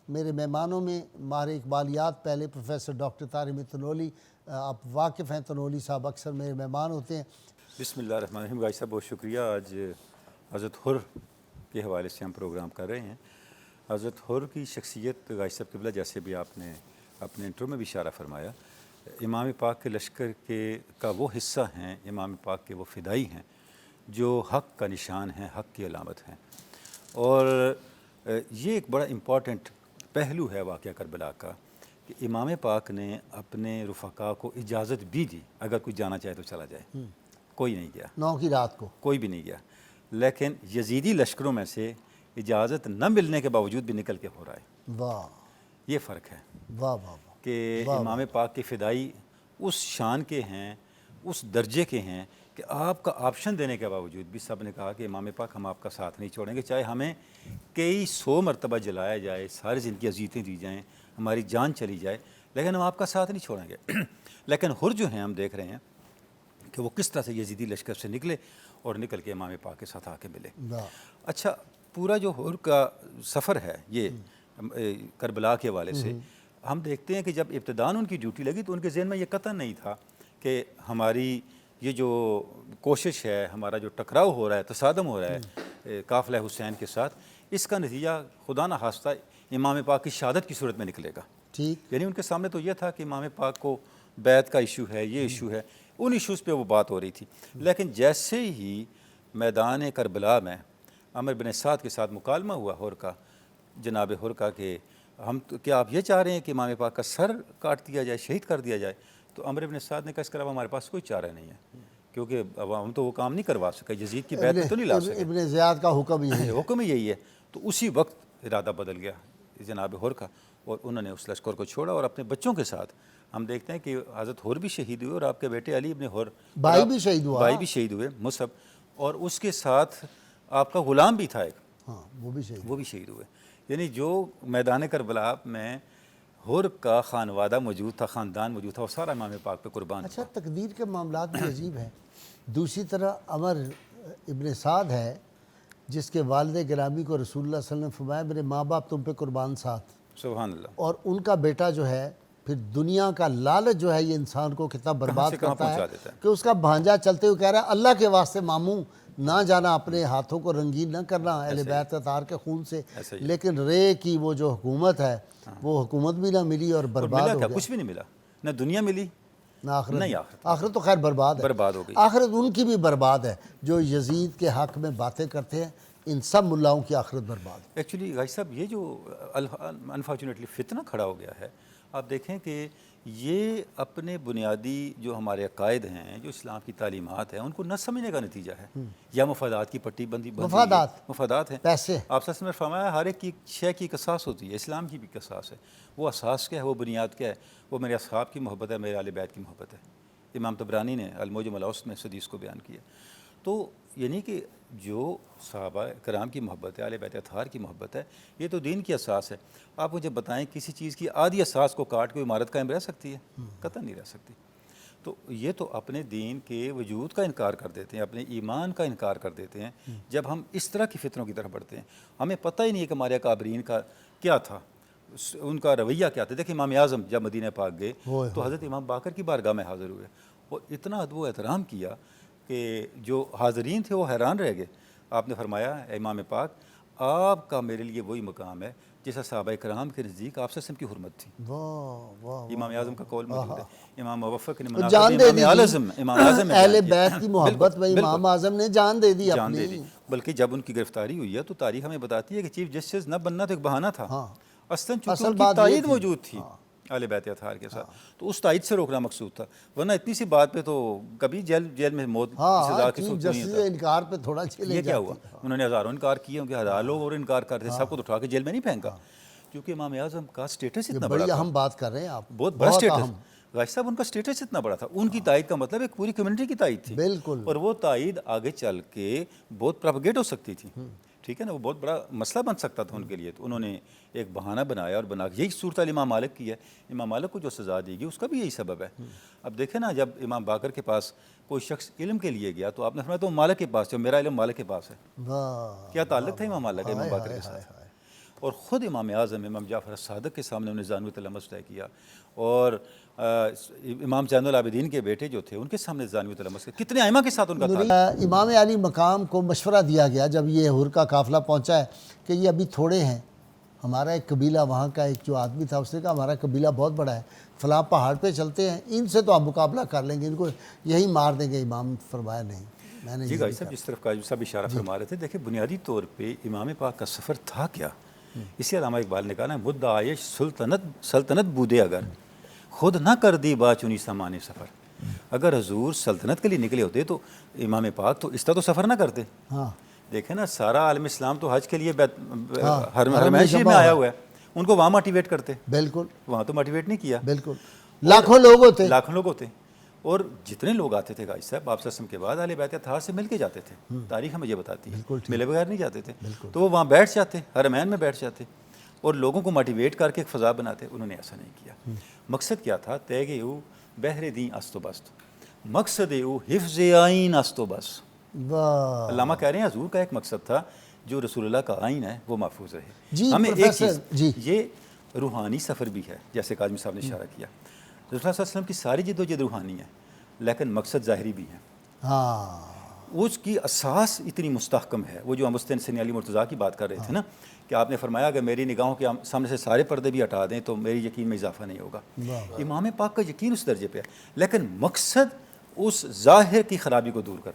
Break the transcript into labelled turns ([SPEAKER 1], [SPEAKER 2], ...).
[SPEAKER 1] میرے مہمانوں میں ماہر اقبالیات پہلے پروفیسر ڈاکٹر طارق احمد تنولی، آپ واقف ہیں، تنولی صاحب اکثر میرے مہمان ہوتے ہیں۔
[SPEAKER 2] بسم اللہ الرحمن الرحیم۔ غازی صاحب بہت شکریہ، آج حضرت حر کے حوالے سے ہم پروگرام کر رہے ہیں۔ حضرت حر کی شخصیت غازی صاحب قبلہ، جیسے بھی آپ نے اپنے انٹرو میں بھی اشارہ فرمایا، امام پاک کے لشکر کا وہ حصہ ہیں، امام پاک کے وہ فدائی ہیں جو حق کا نشان ہیں، حق کی علامت ہیں۔ اور یہ ایک بڑا امپورٹنٹ پہلو ہے واقعہ کربلا کا کہ امام پاک نے اپنے رفقا کو اجازت بھی دی، اگر کوئی جانا چاہے تو چلا جائے۔ کوئی نہیں گیا،
[SPEAKER 1] 9 کی رات کو
[SPEAKER 2] کوئی بھی نہیں گیا، لیکن یزیدی لشکروں میں سے اجازت نہ ملنے کے باوجود بھی نکل کے ہو رہا ہے۔
[SPEAKER 1] واہ
[SPEAKER 2] یہ فرق ہے
[SPEAKER 1] واہ واہ واہ،
[SPEAKER 2] کہ امام پاک کے فدائی اس شان کے ہیں، اس درجے کے ہیں کہ آپ کا آپشن دینے کے باوجود بھی سب نے کہا کہ امام پاک ہم آپ کا ساتھ نہیں چھوڑیں گے، چاہے ہمیں کئی 100 مرتبہ جلایا جائے، ساری زندگی اذیتیں دی جائیں، ہماری جان چلی جائے، لیکن ہم آپ کا ساتھ نہیں چھوڑیں گے۔ لیکن حر جو ہیں، ہم دیکھ رہے ہیں کہ وہ کس طرح سے یزیدی لشکر سے نکلے اور نکل کے امام پاک کے ساتھ آ کے ملے۔ اچھا، پورا جو حر کا سفر ہے یہ کربلا کے حوالے سے ہم دیکھتے ہیں کہ جب ابتداءً ان کی ڈیوٹی لگی تو ان کے ذہن میں یہ قطعاً نہیں تھا کہ ہماری یہ جو کوشش ہے، ہمارا جو ٹکراؤ ہو رہا ہے، تصادم ہو رہا ہے قافلہ حسین کے ساتھ، اس کا نتیجہ خدا نہ خواستہ امام پاک کی شہادت کی صورت میں نکلے گا۔
[SPEAKER 1] ٹھیک،
[SPEAKER 2] یعنی ان کے سامنے تو یہ تھا کہ امام پاک کو بیعت کا ایشو ہے، یہ ایشو ہے، ان ایشوز پہ وہ بات ہو رہی تھی۔ لیکن جیسے ہی میدان کربلا میں عمر بن سعد کے ساتھ مکالمہ ہوا حر کا، جناب حر کا، کہ کیا آپ یہ چاہ رہے ہیں کہ امام پاک کا سر کاٹ دیا جائے، شہید کر دیا جائے، تو عمر بن سعد نے کہا اس کے علاوہ ہمارے پاس کوئی چارہ نہیں ہے، کیونکہ اب ہم تو وہ کام نہیں کروا سکے، یزید کی بیعت پہ تو نہیں لا سکے،
[SPEAKER 1] ابن زیاد کا حکم یہی ہے۔
[SPEAKER 2] حکم یہی ہے۔ تو اسی وقت ارادہ بدل گیا جناب حر کا، اور انہوں نے اس لشکر کو چھوڑا اور اپنے بچوں کے ساتھ ہم دیکھتے ہیں کہ حضرت حر بھی شہید ہوئے اور آپ کے بیٹے علی ابن حر
[SPEAKER 1] بھائی بھی شہید ہوا،
[SPEAKER 2] بھائی بھی شہید ہوئے مصعب، اور اس کے ساتھ آپ کا غلام بھی تھا ایک،
[SPEAKER 1] ہاں وہ بھی
[SPEAKER 2] شہید ہوئے۔ یعنی جو میدان کربلا میں حر کا خانوادہ موجود تھا، خاندان موجود تھا، وہ سارا امام پاک پہ قربان
[SPEAKER 1] اچھا،
[SPEAKER 2] ہوا۔
[SPEAKER 1] تقدیر کے معاملات بھی عجیب ہیں۔ دوسری طرح عمر ابن سعد ہے جس کے والد گرامی کو رسول اللہ صلی اللہ علیہ وسلم نے فرمایا میرے ماں باپ تم پہ قربان ساتھ،
[SPEAKER 2] سبحان اللہ۔ اور
[SPEAKER 1] اور ان کا بیٹا جو ہے پھر دنیا کا لالچ جو ہے یہ انسان کو کتنا برباد کرتا ہے کہ اس کا بھانجا چلتے ہوئے کہہ رہا ہے اللہ کے واسطے ماموں نہ جانا، اپنے ہاتھوں کو رنگین نہ کرنا اہل بیت اطہار کے خون سے، لیکن رے کی وہ جو حکومت ہے وہ حکومت بھی نہ ملی اور برباد ہو گیا،
[SPEAKER 2] کچھ بھی نہیں ملا، نہ دنیا ملی
[SPEAKER 1] نہ آخرت۔
[SPEAKER 2] نہیں آخرت،
[SPEAKER 1] آخرت تو خیر برباد ہے،
[SPEAKER 2] برباد ہو گئی۔
[SPEAKER 1] آخرت ان کی بھی برباد ہے جو یزید کے حق میں باتیں کرتے ہیں، ان سب ملاؤں کی آخرت برباد ہے۔
[SPEAKER 2] ایکچولی غازی صاحب یہ جو انفارچونیٹلی فتنہ کھڑا ہو گیا ہے، آپ دیکھیں کہ یہ اپنے بنیادی جو ہمارے عقائد ہیں، جو اسلام کی تعلیمات ہیں، ان کو نہ سمجھنے کا نتیجہ ہے، یا مفادات کی پٹی بندی مفادات ہیں۔
[SPEAKER 1] پیسے،
[SPEAKER 2] آپ نے فرمایا ہر ایک کی شے کی قصاص ہوتی ہے، اسلام کی بھی قصاص ہے۔ وہ اساس کیا ہے، وہ بنیاد کیا ہے؟ وہ میرے اصحاب کی محبت ہے، میرے اہل بیت کی محبت ہے۔ امام طبرانی نے المعجم الاوسط میں اس حدیث کو بیان کیا۔ تو یعنی کہ جو صحابہ کرام کی محبت ہے، اہل بیت اطہار کی محبت ہے، یہ تو دین کی اساس ہے۔ آپ مجھے بتائیں کسی چیز کی آدھی اساس کو کاٹ کے عمارت قائم رہ سکتی ہے؟ قطعاً نہیں رہ سکتی۔ تو یہ تو اپنے دین کے وجود کا انکار کر دیتے ہیں، اپنے ایمان کا انکار کر دیتے ہیں جب ہم اس طرح کی فتنوں کی طرف بڑھتے ہیں۔ ہمیں پتہ ہی نہیں ہے کہ ہمارے اکابرین کا کیا تھا، ان کا رویہ کیا تھا۔ دیکھیں امام اعظم جب مدینہ پاک گئے تو حضرت امام باقر کی بارگاہ میں حاضر ہوئے اور اتنا ادب و احترام کیا کہ جو حاضرین تھے وہ حیران رہ گئے۔ آپ نے فرمایا اے امام پاک، آپ کا میرے لیے وہی مقام ہے جیسا صحابہ کرام کے نزدیک آپ سے کی حرمت تھی۔ امام اعظم کا قول موجود ہے۔ امام موفق نے امام اعظم
[SPEAKER 1] اہل بیت کی محبت میں امام اعظم نے جان دے دی اپنی۔
[SPEAKER 2] بلکہ جب ان کی گرفتاری ہوئی ہے تو تاریخ ہمیں بتاتی ہے کہ چیف جسٹس نہ بننا تو ایک بہانہ تھا، اصلاً چونکہ ان کی تائید موجود تھی اہل بیت اطہار کے ساتھ، تو اس تائید سے روکنا مقصود تھا، ورنہ اتنی سی بات پہ تو کبھی جیل میں موت کی سزا کی صورت نہیں تھا۔
[SPEAKER 1] انکار پہ تھوڑا چلے
[SPEAKER 2] یہ کیا ہوا؟ انہوں نے ہزاروں انکار کیے ہوں گے، ہزار لوگ اور انکار کرتے، سب کو اٹھا کے جیل میں نہیں پھینکا، کیونکہ امام اعظم کا سٹیٹس اتنا بڑا تھا۔
[SPEAKER 1] بڑی اہم بات کر رہے ہیں آپ،
[SPEAKER 2] بہت بڑا سٹیٹس۔ غازی صاحب ان کا سٹیٹس اتنا بڑا تھا، ان کی تائید کا مطلب ایک پوری کمیونٹی کی تائید تھی،
[SPEAKER 1] بالکل،
[SPEAKER 2] اور وہ تائید آگے چل کے بہت پروپیگیٹ ہو سکتی تھی، ٹھیک ہے نا، وہ بہت بڑا مسئلہ بن سکتا تھا ان کے لیے۔ تو انہوں نے ایک بہانہ بنایا اور بنا یہی صورتحال امام مالک کی ہے۔ امام مالک کو جو سزا دی گئی اس کا بھی یہی سبب ہے۔ اب دیکھیں نا، جب امام باقر کے پاس کوئی شخص علم کے لیے گیا تو آپ نے فرمایا تو مالک کے پاس جو میرا علم مالک کے پاس ہے۔ کیا تعلق تھا امام مالک امام باقر کے ساتھ؟ اور خود امام اعظم امام جعفر الصادق کے سامنے انہیں زانو تلمس طے کیا، اور امام زین العابدین کے بیٹے جو تھے ان کے سامنے زانو تلمس کیا، کتنے ائمہ کے ساتھ ان کا تھا۔
[SPEAKER 1] امام علی مقام کو مشورہ دیا گیا جب یہ حر کا قافلہ پہنچا ہے کہ یہ ابھی تھوڑے ہیں، ہمارا ایک قبیلہ وہاں کا ایک جو آدمی تھا اس نے کہا ہمارا قبیلہ بہت بڑا ہے، فلاں پہاڑ پہ چلتے ہیں، ان سے تو ہم مقابلہ کر لیں گے، ان کو یہی مار دیں گے۔ امام فرمایا نہیں، میں نے
[SPEAKER 2] جی غازی صاحب جس طرف قاضی صاحب اشارہ فرما رہے تھے، دیکھیں بنیادی طور پہ امام پاک کا سفر تھا کیا؟ اسی علامہ اقبال نے کہا نا مدعا عیش سلطنت بودے اگر خود نہ کر دی با چنی سامان سفر، اگر حضور سلطنت کے لیے نکلے ہوتے تو امام پاک تو اس طرح تو سفر نہ کرتے۔
[SPEAKER 1] ہاں
[SPEAKER 2] دیکھیں نا سارا عالم اسلام تو حج کے لیے حرم شریف میں آیا ہوا ہے، ان کو وہاں موٹیویٹ کرتے،
[SPEAKER 1] بالکل
[SPEAKER 2] وہاں تو موٹیویٹ نہیں کیا،
[SPEAKER 1] بالکل، لاکھوں لوگ ہوتے،
[SPEAKER 2] لاکھوں لوگ ہوتے، اور جتنے لوگ آتے تھے غازی صاحب آپ صلی اللہ علیہ وسلم کے بعد اہل بیت اطہار سے مل کے جاتے تھے، تاریخ ہمیں یہ بتاتی ہے، ملے بغیر نہیں جاتے تھے، تو وہ وہاں بیٹھ جاتے، حرمین میں بیٹھ جاتے اور لوگوں کو موٹیویٹ کر کے ایک فضا بناتے۔ انہوں نے ایسا نہیں کیا۔ مقصد کیا تھا؟ تیگے او بہر دین است و بست، مقصد او حفظ آئین است و بس۔
[SPEAKER 1] واہ
[SPEAKER 2] علامہ کہہ رہے ہیں حضور کا ایک مقصد تھا جو رسول اللہ کا آئین ہے وہ محفوظ رہے۔
[SPEAKER 1] جی
[SPEAKER 2] ہمیں ایک
[SPEAKER 1] پروفیسر
[SPEAKER 2] چیز
[SPEAKER 1] جی
[SPEAKER 2] یہ روحانی سفر بھی ہے، جیسے کاظمی صاحب نے اشارہ کیا، رسول اللہ صلی اللہ علیہ وسلم کی ساری جد و جہد روحانی ہے لیکن مقصد ظاہری بھی ہے،
[SPEAKER 1] ہاں
[SPEAKER 2] اس کی اساس اتنی مستحکم ہے۔ وہ جو ہم حسین سنی علی مرتضیٰ کی بات کر رہے تھے نا کہ آپ نے فرمایا اگر میری نگاہوں کے سامنے سے سارے پردے بھی ہٹا دیں تو میری یقین میں اضافہ نہیں ہوگا۔ امام پاک کا یقین اس درجے پہ ہے لیکن مقصد اس ظاہر کی خرابی کو دور کرنا۔